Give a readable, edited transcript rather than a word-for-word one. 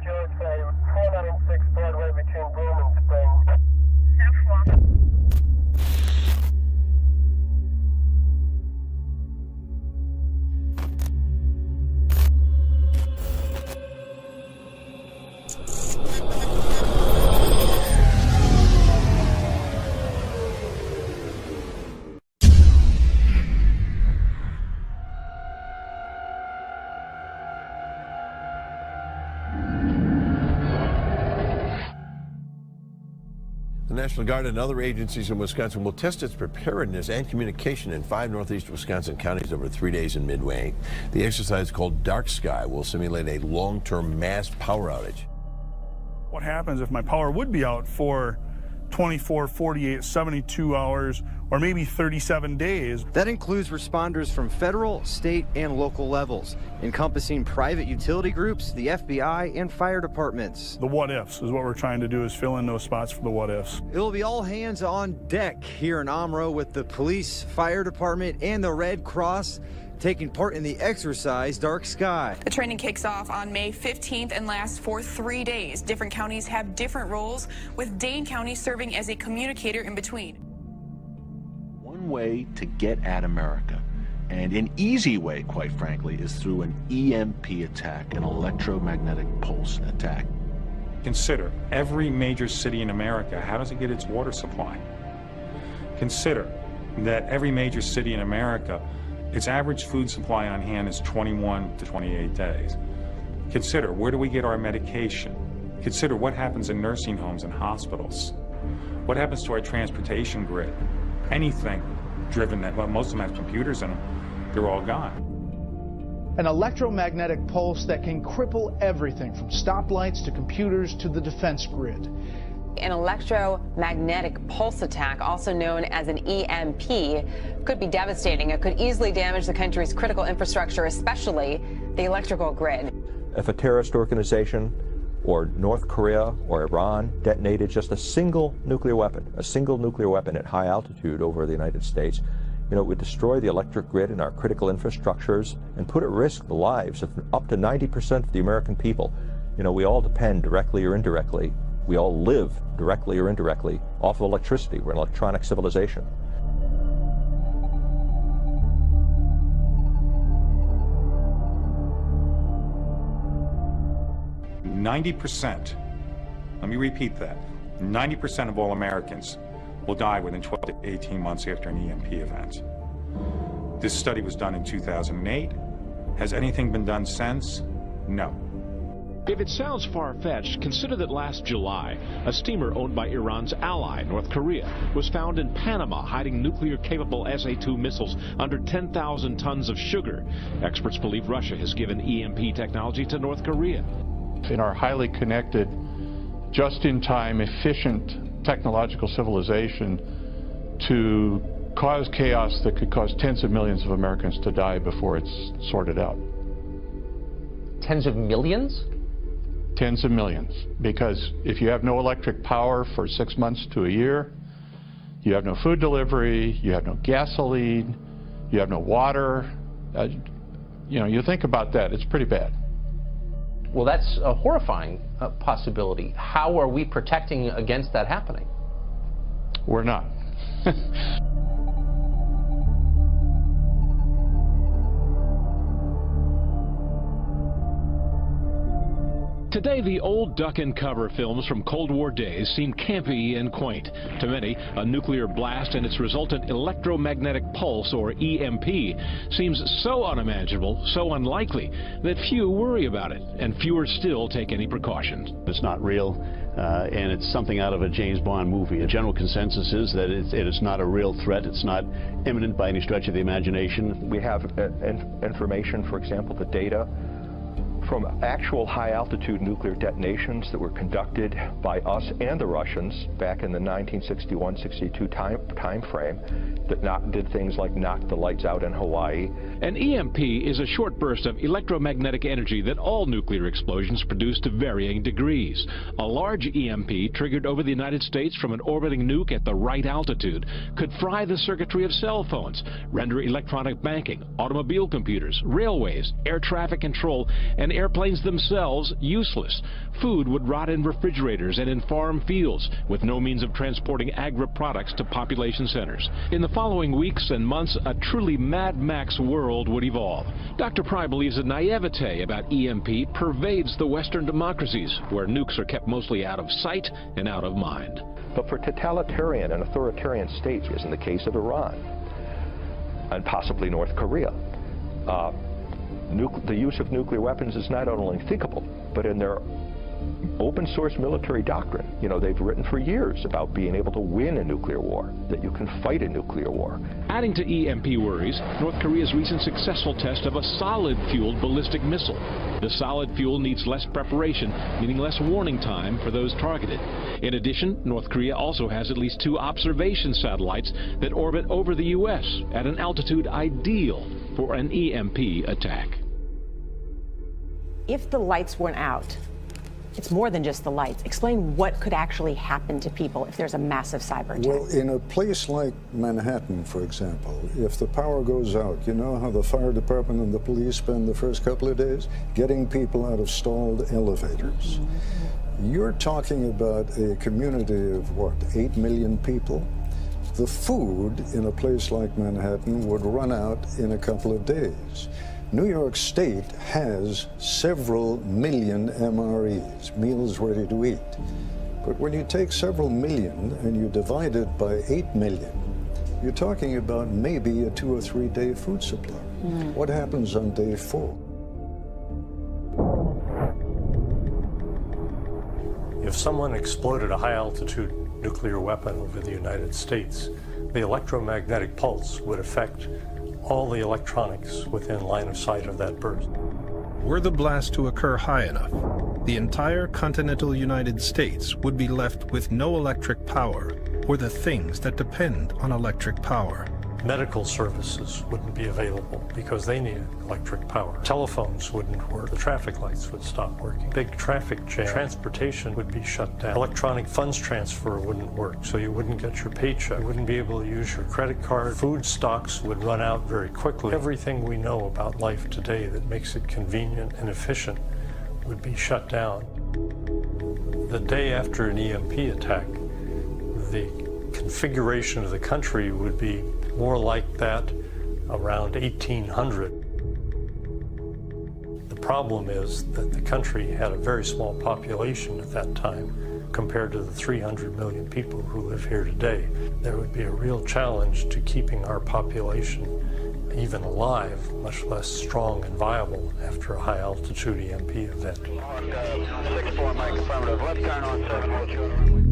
George, 496 Broadway between Broome and Spring. 10-4. The National Guard and other agencies in Wisconsin will test its preparedness and communication in 5 northeast Wisconsin counties over 3 days in Midway. The exercise, called Dark Sky, will simulate a long-term mass power outage. What happens if my power would be out for 24, 48, 72 hours, or maybe 37 days? That includes responders from federal, state, and local levels, encompassing private utility groups, the FBI, and fire departments. The what-ifs is what we're trying to do, is fill in those spots for the what-ifs. It'll be all hands on deck here in Omro with the police, fire department, and the Red Cross taking part in the exercise Dark Sky. The training kicks off on May 15th and lasts for 3 days. Different counties have different roles, with Dane County serving as a communicator in between. One way to get at America, and an easy way, quite frankly, is through an EMP attack, an electromagnetic pulse attack. Consider every major city in America, how does it get its water supply? Consider that every major city in America, its average food supply on hand is 21 to 28 days. Consider, where do we get our medication? Consider what happens in nursing homes and hospitals. What happens to our transportation grid? Anything driven that, well, most of them have computers in them, they're all gone. An electromagnetic pulse that can cripple everything from stoplights to computers to the defense grid. An electromagnetic pulse attack, also known as an EMP, could be devastating. It could easily damage the country's critical infrastructure, especially the electrical grid. If a terrorist organization or North Korea or Iran detonated just a single nuclear weapon at high altitude over the United States, it would destroy the electric grid and our critical infrastructures and put at risk the lives of up to 90% of the American people. We all depend directly or indirectly. We all live directly or indirectly off of electricity. We're an electronic civilization. Let me repeat that, 90% of all Americans will die within 12 to 18 months after an EMP event. This study was done in 2008. Has anything been done since? No. If it sounds far-fetched, consider that last July, a steamer owned by Iran's ally, North Korea, was found in Panama hiding nuclear-capable SA-2 missiles under 10,000 tons of sugar. Experts believe Russia has given EMP technology to North Korea. In our highly connected, just-in-time, efficient technological civilization, to cause chaos that could cause tens of millions of Americans to die before it's sorted out. Tens of millions? Tens of millions, because if you have no electric power for 6 months to a year, you have no food delivery, you have no gasoline, you have no water. You think about that, it's pretty bad. Well, that's a horrifying possibility. How are we protecting against that happening? We're not. Today, the old duck and cover films from Cold War days seem campy and quaint. To many, a nuclear blast and its resultant electromagnetic pulse, or EMP, seems so unimaginable, so unlikely, that few worry about it, and fewer still take any precautions. It's not real, and it's something out of a James Bond movie. A general consensus is that it is not a real threat. It's not imminent by any stretch of the imagination. We have information, for example, the data from actual high-altitude nuclear detonations that were conducted by us and the Russians back in the 1961-62 time frame that did things like knock the lights out in Hawaii. An EMP is a short burst of electromagnetic energy that all nuclear explosions produce to varying degrees. A large EMP triggered over the United States from an orbiting nuke at the right altitude could fry the circuitry of cell phones, render electronic banking, automobile computers, railways, air traffic control, and airplanes themselves useless. Food would rot in refrigerators and in farm fields, with no means of transporting agri-products to population centers. In the following weeks and months, a truly Mad Max world would evolve. Dr. Pry believes a naivete about EMP pervades the Western democracies, where nukes are kept mostly out of sight and out of mind. But for totalitarian and authoritarian states, as in the case of Iran, and possibly North Korea, the use of nuclear weapons is not only thinkable, but in their open source military doctrine, they've written for years about being able to win a nuclear war, that you can fight a nuclear war. Adding to EMP worries, North Korea's recent successful test of a solid-fueled ballistic missile. The solid fuel needs less preparation, meaning less warning time for those targeted. In addition, North Korea also has at least 2 observation satellites that orbit over the U.S. at an altitude ideal for an EMP attack. If the lights went out, it's more than just the lights. Explain what could actually happen to people if there's a massive cyber attack. Well, in a place like Manhattan, for example, if the power goes out, you know how the fire department and the police spend the first couple of days? Getting people out of stalled elevators. You're talking about a community of, what, 8 million people? The food in a place like Manhattan would run out in a couple of days. New York State has several million MREs, meals ready to eat. But when you take several million and you divide it by 8 million, you're talking about maybe a 2 or 3 day food supply. What happens on day 4? If someone exploded a high-altitude nuclear weapon over the United States, the electromagnetic pulse would affect all the electronics within line of sight of that burst. Were the blast to occur high enough, the entire continental United States would be left with no electric power or the things that depend on electric power. Medical services wouldn't be available because they needed electric power. Telephones wouldn't work. The traffic lights would stop working. Big traffic jam. Transportation would be shut down. Electronic funds transfer wouldn't work, so you wouldn't get your paycheck. You wouldn't be able to use your credit card. Food stocks would run out very quickly. Everything we know about life today that makes it convenient and efficient would be shut down. The day after an EMP attack, the configuration of the country would be more like that around 1800. The problem is that the country had a very small population at that time compared to the 300 million people who live here today. There would be a real challenge to keeping our population even alive, much less strong and viable after a high-altitude EMP event. 6-4, Mike, affirmative. Left turn on 702.